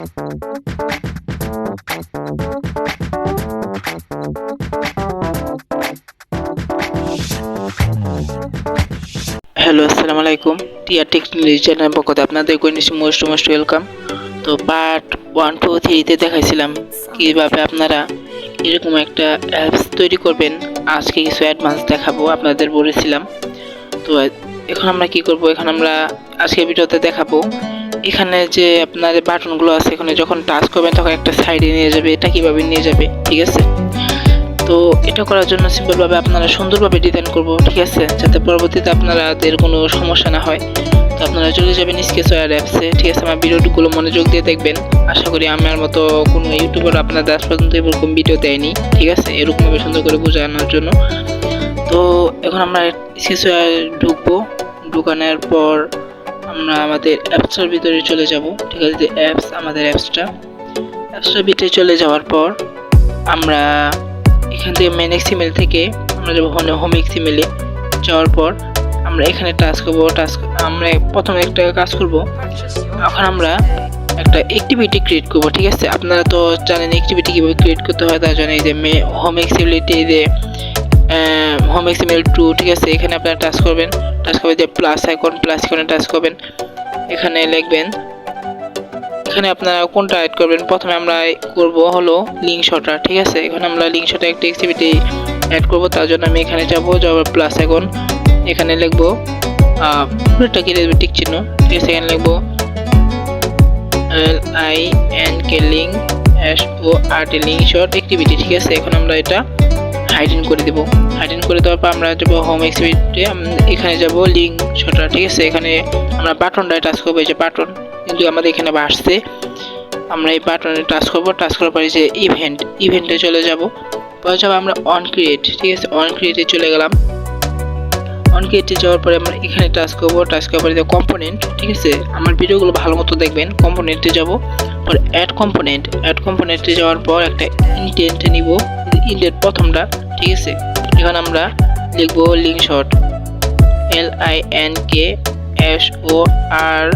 Hello, আসসালামু আলাইকুম। TR technology চ্যানেলের পক্ষ থেকে আপনাদেরকে মোস্ট ওয়েলকাম। তো পার্ট 1, 2, 3 দেখাইছিলাম কিভাবে আপনারা এরকম একটা অ্যাপস তৈরি করবেন। আজকে কিছু অ্যাডভান্স দেখাবো, আপনাদের বলেছিলাম। তো এখন আমরা কি করব, এখন আমরা আজকে ভিডিওতে দেখাবো এখানে যে আপনার বাটনগুলো আছে, এখানে যখন টাচ করবেন তখন একটা সাইডে নিয়ে যাবে। এটা কিভাবে নিয়ে যাবে, ঠিক আছে? তো এটা করার জন্য সিম্পলভাবে আপনারা সুন্দরভাবে ডিজাইন করব, ঠিক আছে, যাতে পরবর্তীতে আপনাদের কোনো সমস্যা না হয়। তো আপনারা চলে যাবেন স্কেচওয়্যার অ্যাপসে, ঠিক আছে। আমার ভিডিওগুলো মনোযোগ দিয়ে দেখবেন। আশা করি আমার মতো কোনো ইউটিউবার আপনাদের আজ পর্যন্ত এরকম ভিডিও দেয়নি, ঠিক আছে, এরকমভাবে সুন্দর করে বোঝানোর জন্য। তো এখন আমরা স্কেচওয়্যার ঢুকবো। ঢুকানোর পর আমরা আমাদের অ্যাপসটার ভিতরে চলে যাব, ঠিক আছে। আমাদের অ্যাপসটার ভিতরে চলে যাওয়ার পর আমরা এখান থেকে মেন এক্সএমএল থেকে আমরা যাব হোম এক্সএমএলে। যাওয়ার পর আমরা এখানে টাচ করব। আমরা প্রথমে একটা কাজ করব। এখন আমরা একটা অ্যাক্টিভিটি ক্রিয়েট করব, ঠিক আছে। আপনারা তো জানেন অ্যাক্টিভিটি কীভাবে ক্রিয়েট করতে হয়, তার জন্য এই যে হোম এক্সএমএলটি, এই যে হোম এক্সএমএল 2, ঠিক আছে। এখানে আপনারা টাচ করবেন। টাচ করে যে প্লাস আইকনে টাচ করবেন। এখানে লিখবেন, এখানে আপনারা কোনটা অ্যাড করবেন। প্রথমে আমরা করব হলো লিঙ্ক শটার, ঠিক আছে। এখানে আমরা লিঙ্ক শটার একটা অ্যাক্টিভিটি অ্যাড করব। তার জন্য আমি এখানে যাওয়ার প্লাস আইকন, এখানে লিখবো পুরোটা কি লিখবো টিক চিহ্ন, ঠিক আছে। এখানে লিখবো LINK link SORT link shot activity, ঠিক আছে। এখন আমরা এটা হাইডিং করে দেব। হাইডিং করে দেওয়ার পর আমরা যাব হোম এক্সিবিটে। এখানে যাব লিঙ্ক শটার, ঠিক আছে। এখানে আমরা বাটনটা টাচ করবো, এই যে বাটন কিন্তু আমাদের এখানে আসছে। আমরা এই বাটনে টাচ করব। টাচ করার পরে যে ইভেন্টে চলে যাব। পরে যাব আমরা অন ক্রিয়েট, ঠিক আছে। অন ক্রিয়েটে চলে গেলাম। অন ক্রিয়েটে যাওয়ার পরে আমরা এখানে টাচ করব। টাচ করার পরে কম্পোনেন্ট, ঠিক আছে। আমার ভিডিওগুলো ভালো মতো দেখবেন। কম্পোনেন্টে যাব, পরে অ্যাড কম্পোনেন্টে যাওয়ার পর একটা ইন্টেন্ট নিব, ইন্টেন্ট প্রথমটা, ঠিক আছে। এখন আমরা লিখব লিঙ্ক শট LINK SOR।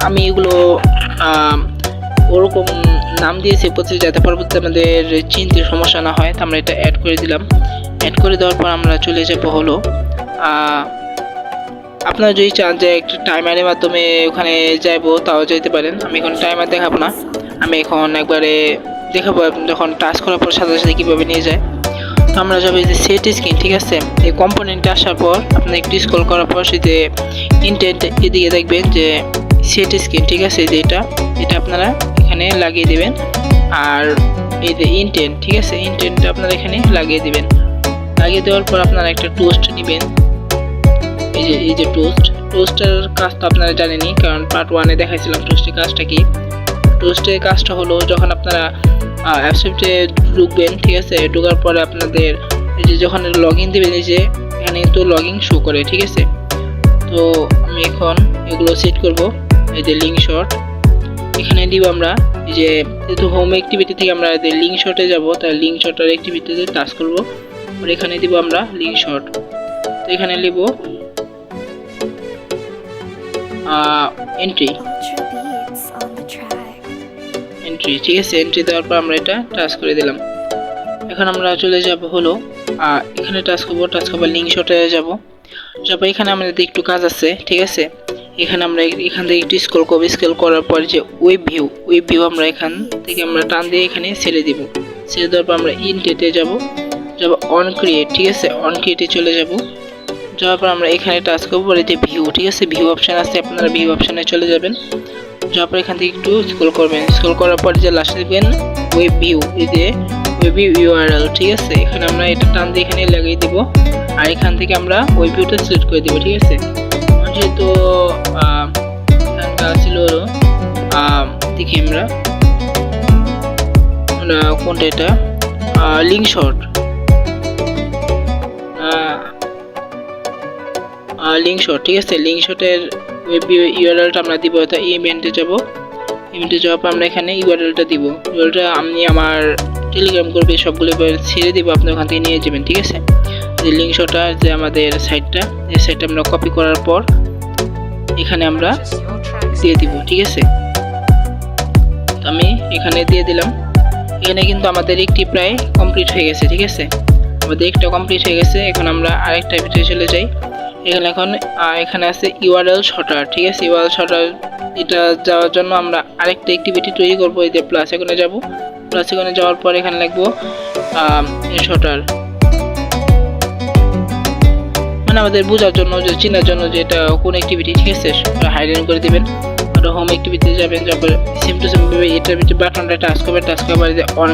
আমি এগুলো ওরকম নাম দিয়েছি প্রতিটি, যাতে পরবর্তী আমাদের চিনতে সমস্যা না হয়। তো আমরা এটা অ্যাড করে দিলাম। অ্যাড করে দেওয়ার পর আমরা চলে যাব হলো আপনারা যদি চান যে একটা টাইমারের মাধ্যমে ওখানে যাইবো, তাও যেতে পারেন। আমি এখন টাইমার দেখাবো না, আমি এখন একবারে দেখাবো যখন টাচ করার পর সাথে সাথে কীভাবে নিয়ে যায়। তো আমরা যাবো এই যে সেট স্ক্রিন, ঠিক আছে। এই কম্পোনেন্টে আসার পর আপনার একটু স্ক্রল করার পর সেই যে ইন্টেন্ট এদিকে দেখবেন যে সেট স্ক্রিন, ঠিক আছে। যে এটা আপনারা এখানে লাগিয়ে দেবেন। আর এই যে ইন্টেন্ট, ঠিক আছে, ইন্টেন্টটা আপনারা এখানে লাগিয়ে দিবেন। লাগিয়ে দেওয়ার পর আপনারা একটা টোস্ট নেবেন। এই যে টোস্টের কাজ তো আপনারা জানেনই, কারণ পার্ট 1-এ দেখাইছিলাম টোস্টের কাজটা কি। টোস্টের কাজটা হলো যখন আপনারা অ্যাপসে ঢুকবেন, ঠিক আছে। ঢোকার পরে আপনাদের এই যে যখন লগ ইন দেবেন, এই যে এখানে কিন্তু লগ ইন শো করে, ঠিক আছে। তো আমি এখন এগুলো সেট করব। এই যে লিঙ্ক শট এখানে দিব আমরা। এই যে যেহেতু হোম অ্যাক্টিভিটি থেকে আমরা লিঙ্ক শটে যাব, তাই লিঙ্ক শটার অ্যাক্টিভিটিতে টাচ করব। আর এখানে দিব আমরা লিঙ্ক শট। তো এখানে লিখব এন্ট্রি, ঠিক আছে। এন্ট্রি দেওয়ার পর আমরা এটা টাচ করে দিলাম। এখন আমরা চলে যাব হলো এখানে টাচ করব লিঙ্ক শটে যাব। এখানে আমাদের একটু কাজ আছে, ঠিক আছে। এখানে আমরা এখান থেকে একটু স্ক্রল করার পর যে ওয়েব ভিউ আমরা এখান থেকে আমরা টান দিয়ে এখানে ছেড়ে দিব। ছেড়ে দেওয়ার পর আমরা ইনটেটে যাব অন ক্রিয়েট, ঠিক আছে। অন ক্রিয়েটে চলে যাওয়ার পর আমরা এখানে টাচ করবো, এই যে ভিউ, ঠিক আছে। ভিউ অপশান আছে, আপনারা ভিউ অপশানে চলে যাবেন। যাওয়ার পর এখান থেকে একটু স্ক্রল করবেন। স্ক্রল করার পর যে লাস্টে দেখবেন ওয়েব ভিউ, এই যে ওয়েব ভিউ URL, ঠিক আছে। এখানে আমরা এটা টান দিয়ে এখানে লাগিয়ে দিব। আর এখান থেকে আমরা ওয়েব ভিউটা সিলেক্ট করে দিব, ঠিক আছে। যেহেতু ছিল দেখি আমরা কোনটা, এটা লিঙ্ক শট, ঠিক আছে। লিঙ্ক শটের ওয়েব URLটা আমরা দিব। অর্থাৎ ইভেন্টে যাওয়ার পর আমরা এখানে URLটা দিব। URLটা আমি আমার টেলিগ্রাম গ্রুপে সবগুলো ছেড়ে দিব, আপনি ওখান থেকে নিয়ে যাবেন, ঠিক আছে। যে লিঙ্ক শটটা যে আমাদের সাইটটা, এই সাইটটা আমরা কপি করার পর এখানে আমরা দিয়ে দিব, ঠিক আছে। আমি এখানে দিয়ে দিলাম। এখানে কিন্তু আমাদের একটি প্রায় কমপ্লিট হয়ে গেছে। ঠিক আছে, আমাদের একটা কমপ্লিট হয়ে গেছে। এখন আমরা আরেকটা ভিতরে চলে যাই। এখানে আছে ইউআরএল শর্টার। ঠিক আছে, ইউআরএল শর্টার এটা যাওয়ার জন্য আমরা আরেকটা অ্যাক্টিভিটি তৈরি করবো। এই যে প্লাস এখানে যাব, প্লাস এখানে যাওয়ার পর এখানে লিখবো শর্টার, মানে আমাদের বোঝার জন্য, যে চেনার জন্য যে এটা কোন অ্যাক্টিভিটি। ঠিক আছে, হাইলাইট করে দিবেন। আর হোম অ্যাক্টিভিটিতে যাবেন, তারপর সেম টু সেম ভাবে এটার ভিতরে বাটনটা টাচ করবেন, টাচ করার যে অন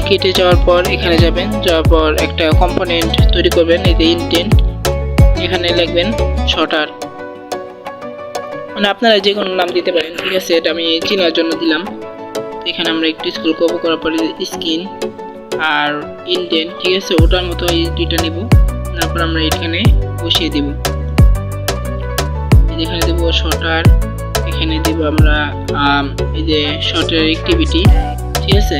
ক্রিয়েটে যাওয়ার পর এখানে যাবেন, যাওয়ার পর একটা কম্পোনেন্ট তৈরি করবেন। এই যে ইনটেন্ট, এখানে লিখবেন শর্টার, মানে আপনারা যে কোনো নাম দিতে পারেন। ঠিক আছে, এটা আমি চেনার জন্য দিলাম। এখানে আমরা একটু স্ক্রল করার পরে স্ক্রিন আর ইনটেন্ট, ঠিক আছে, ওটার মতো এই দুইটা নিব। তারপর আমরা এখানে বসিয়ে দিব। এখানে দেব শর্টার, এখানে দিব আমরা এই যে শর্টের অ্যাক্টিভিটি। ঠিক আছে,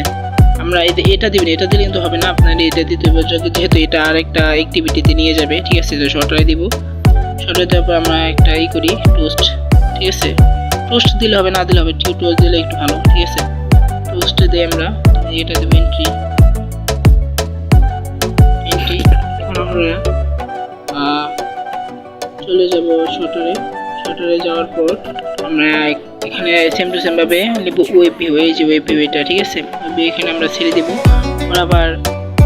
আমরা এটা দিবেন, এটা দিলে কিন্তু হবে না, আপনার এটা দিতে হবে যেহেতু এটা আরেকটা অ্যাক্টিভিটিতে নিয়ে যাবে। ঠিক আছে, তো শর্টারে দিব। শর্টারে দেওয়ার পর আমরা একটা করি টোস্ট। ঠিক আছে, টোস্ট দিলে হবে, না দিলে হবে, টোস্ট দিলে একটু ভালো। ঠিক আছে, টোস্টে দিয়ে আমরা এটা দেবো এন্ট্রি। এখন আমরা চলে যাব শর্টারে যাওয়ার পর আমরা এখানে সেম টু সেম ভাবে লিখব ওয়েব ভিউ। এই যে ওয়েব ভিউ এটা। ঠিক আছে, এখানে আমরা ছেড়ে দেবো। আবার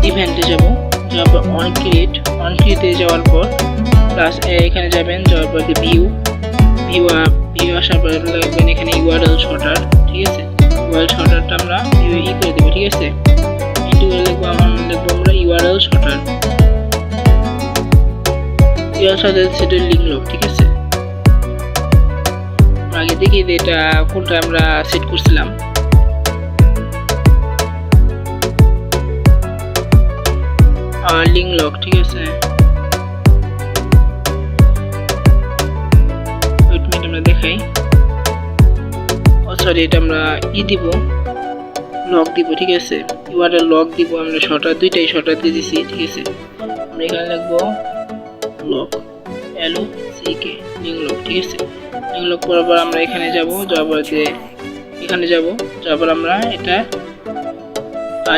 ইভেন্টে যাব, যাওয়ার পর অন ক্রিয়েটে যাওয়ার পর প্লাস এখানে যাবেন, যাওয়ার পর ভিউ আসার পর লাগবেন এখানে ইউআরএল শর্টার। ঠিক আছে, ইউআরএল শর্টারটা আমরা করে দেবো। ঠিক আছে, লিখবো আমরা ইউআরএল শর্টার, সেটা লিখলো। ঠিক আছে, আগে দেখি এটা কোনটা আমরা সেট করছিলাম। Link lock. ঠিক আছে, আমরা দেখাই। সরি, এটা আমরা দিব, লক দিব। ঠিক আছে, ইউআরএল লক দিব আমরা। শর্টার দুইটাই শর্টার দিয়ে দিছি। ঠিক আছে, আমরা এখানে লিখবো লক, LOCK, লিঙ্ক লক। ঠিক আছে, লিঙ্ক লক করার পর আমরা এখানে যাওয়ার পর আমরা এটা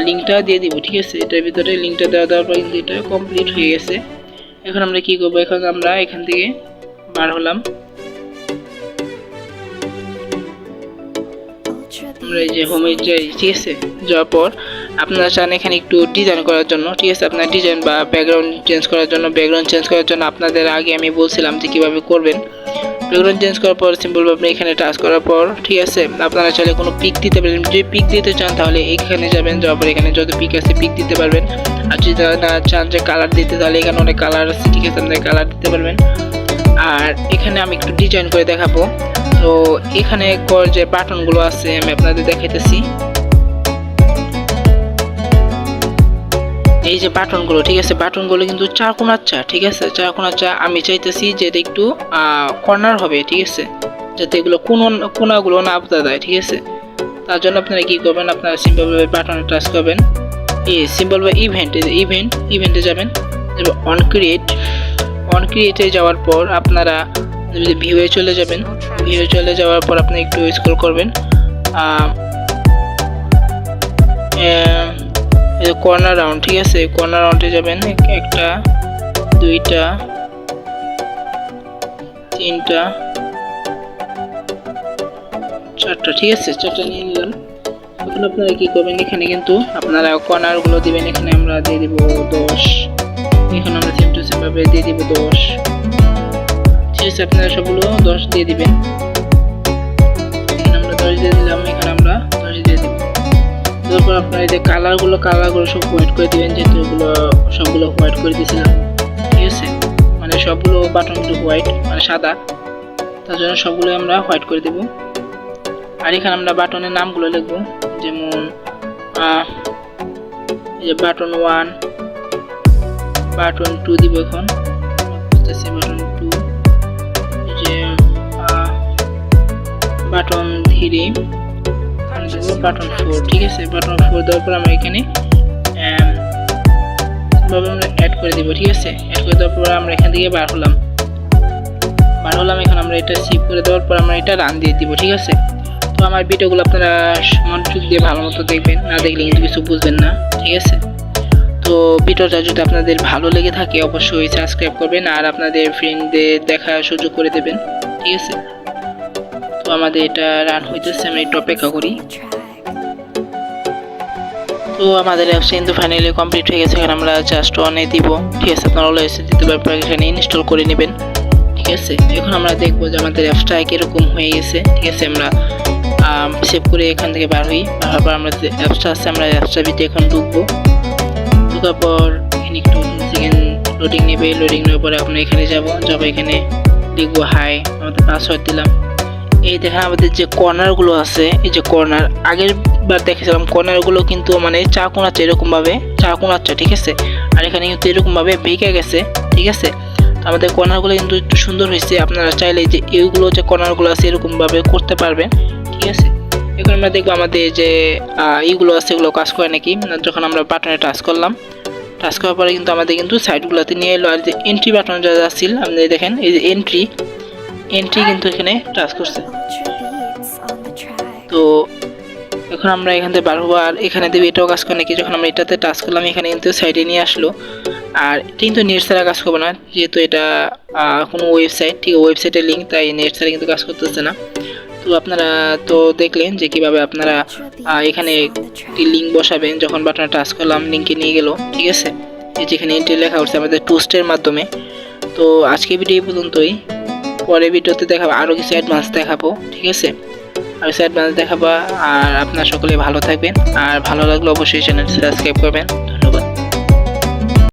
লিঙ্কটা দিয়ে দিব। ঠিক আছে, এটার ভিতরে লিঙ্কটা দেওয়ার পর কিন্তু এটা কমপ্লিট হয়ে গেছে। এখন আমরা কি করব, এখন আমরা এখান থেকে বার হলাম। আমরা এই যে হোমে যাই। ঠিক আছে, যাওয়ার পর আপনারা চান এখানে একটু ডিজাইন করার জন্য। ঠিক আছে, আপনার ডিজাইন বা ব্যাকগ্রাউন্ড চেঞ্জ করার জন্য আপনাদের আগে আমি বলছিলাম যে কিভাবে করবেন। ব্যাকগ্রাউন্ড চেঞ্জ করার পর সিম্পলভাবে এখানে টাচ করার পর, ঠিক আছে, আপনারা চাইলে কোনো পিক দিতে পারেন। যদি পিক দিতে চান তাহলে এখানে যাবেন, যাওয়ার পর এখানে যত পিক আছে পিক দিতে পারবেন। আর যদি না চান যে কালার দিতে, তাহলে এখানে অনেক কালার আছে। ঠিক আছে, আপনারা কালার দিতে পারবেন। আর এখানে আমি একটু ডিজাইন করে দেখাবো। তো এখানে যে বাটনগুলো আছে আমি আপনাদের দেখাইতেছি। এই যে বাটনগুলো, ঠিক আছে, বাটনগুলো কিন্তু চারকোনার চা। ঠিক আছে, চারকোনার চা। আমি চাইতেছি যে এটা একটু কর্নার হবে। ঠিক আছে, যাতে এগুলো কোনাগুলো না আবদা দেয়। ঠিক আছে, তার জন্য আপনারা কি করবেন, আপনারা সিম্পলভাবে বাটনে টাচ করবেন। সিম্পলভাবে ইভেন্টে যাবেন, অন ক্রিয়েটে যাওয়ার পর আপনারা ভিউয়ে চলে যাবেন। ভিউয়ে চলে যাওয়ার পর আপনি একটু স্ক্রল করবেন। Corner round. ঠিক আছে, কর্নার রাউন্ডে যাবেন, একটা, দুইটা, তিনটা, চারটা। ঠিক আছে, চারটা নিয়ে নিলাম। এখন আপনারা কি করবেন, এখানে কিন্তু আপনারা কর্নার গুলো দিবেন। এখানে আমরা দিয়ে দিব 10। এখানে আমরা সেম টু সেম ভাবে দিয়ে দিব 10। ঠিক আছে, আপনারা সবগুলো 10 দিয়ে দিবেন। এখানে আমরা 10 দিয়ে দিলাম, এখানে আমরা 10 দিয়ে দিব। তারপর আপনারা এই যে কালারগুলো সব হোয়াইট করে দিবেন, যেহেতু এগুলো সবগুলো হোয়াইট করে দিয়েছিলাম। ঠিক আছে, মানে সবগুলো বাটনগুলো হোয়াইট, মানে সাদা, তার জন্য সবগুলো আমরা হোয়াইট করে দেব। আর এখানে আমরা বাটনের নামগুলো লিখবো, যেমন এই যে বাটন 1, বাটন 2 দিব। এখন বাটন 2, এই যে বাটন 3, বাটন 4। ঠিক আছে, বাটন 4 দেওয়ার পর আমরা এখানে অ্যাড করে দিব। ঠিক আছে, অ্যাড করে দেওয়ার পর আমরা এখান থেকে বার হলাম। এখন আমরা এটা সেভ করে দেওয়ার পর আমরা এটা রান দিয়ে দিব। ঠিক আছে, তো আমার ভিডিওগুলো আপনারা মনোযোগ দিয়ে ভালো মতো দেখবেন, না দেখলে কিন্তু কিছু বুঝবেন না, ঠিক আছে। তো ভিডিওটা যদি আপনাদের ভালো লেগে থাকে অবশ্যই সাবস্ক্রাইব করবেন আর আপনাদের ফ্রেন্ডদের দেখার সুযোগ করে দেবেন, ঠিক আছে। তো আমাদের এটা রান হইতেছে, আমি একটু অপেক্ষা করি। তো আমাদের অ্যাপসটা কিন্তু ফাইনালি কমপ্লিট হয়ে গেছে। এখানে আমরা জাস্ট অনে দিব, ঠিক আছে। আপনারা অলওয়েজ দিতে পারবেন, এখানে ইনস্টল করে নেবেন, ঠিক আছে। এখন আমরা দেখবো যে আমাদের অ্যাপসটা কীরকম হয়ে গেছে, ঠিক আছে। আমরা সেভ করে এখান থেকে বার হই, তারপর আমরা যে অ্যাপসটা আছে আমরা অ্যাপসটা ভিতরে এখন ঢুকবো। ঢোকার পর এখানে একটু সেকেন্ড লোডিং নেবে, লোডিং নেওয়ার পরে আমরা এখানে যাব, এখানে লিখবো হাই, আমাদের পাসওয়ার্ড দিলাম। এই দেখেন আমাদের যে কর্নারগুলো আছে, এই যে কর্নার আগের বার দেখেছিলাম কর্নারগুলো কিন্তু মানে চা কোনাচ্ছে, এরকমভাবে চা কোনাচ্ছে, ঠিক আছে। আর এখানে কিন্তু এরকমভাবে বেঁকে গেছে, ঠিক আছে। তো আমাদের কর্নারগুলো কিন্তু একটু সুন্দর হয়েছে। আপনারা চাইলে যে এইগুলো যে কর্নারগুলো আছে এরকমভাবে করতে পারবেন, ঠিক আছে। এখন আমরা দেখবো আমাদের যে এইগুলো আছে এগুলো কাজ করে নাকি। যখন আমরা বাটনে টাচ করলাম, টাচ করার পরে কিন্তু আমাদের কিন্তু সাইডগুলোতে নিয়ে এলো। আর যে এন্ট্রি বাটন যা ছিল আপনি দেখেন, এই যে এন্ট্রি কিন্তু এখানে টাচ করছে। তো এখন আমরা এখান থেকে বার হবো, আর এখানে দেবে এটাও কাজ করে নাকি। যখন আমরা এটাতে টাচ করলাম এখানে কিন্তু সাইডে নিয়ে আসলো। আর এটা কিন্তু নেট ছাড়া কাজ করবে না, যেহেতু এটা কোনো ওয়েবসাইট, ঠিক ওয়েবসাইটের লিঙ্ক, তাই নেট ছাড়া কিন্তু কাজ করতেছে না। তো আপনারা তো দেখলেন যে কিভাবে আপনারা এখানে একটি লিঙ্ক বসাবেন। যখন বাটনে টাচ করলাম লিঙ্কে নিয়ে গেল, ঠিক আছে। এই যেখানে এন্ট্রি লেখা হচ্ছে আমাদের টুস্টের মাধ্যমে। তো আজকে ভিডিও এই পর্যন্তই, পরে ভিডিওতে দেখাবো আরও কিছু অ্যাডভান্স দেখাবো, ঠিক আছে। আর কিছু অ্যাডভান্স দেখাবো। আর আপনারা সকলে ভালো থাকবেন, আর ভালো লাগলে অবশ্যই চ্যানেল সাবস্ক্রাইব করবেন।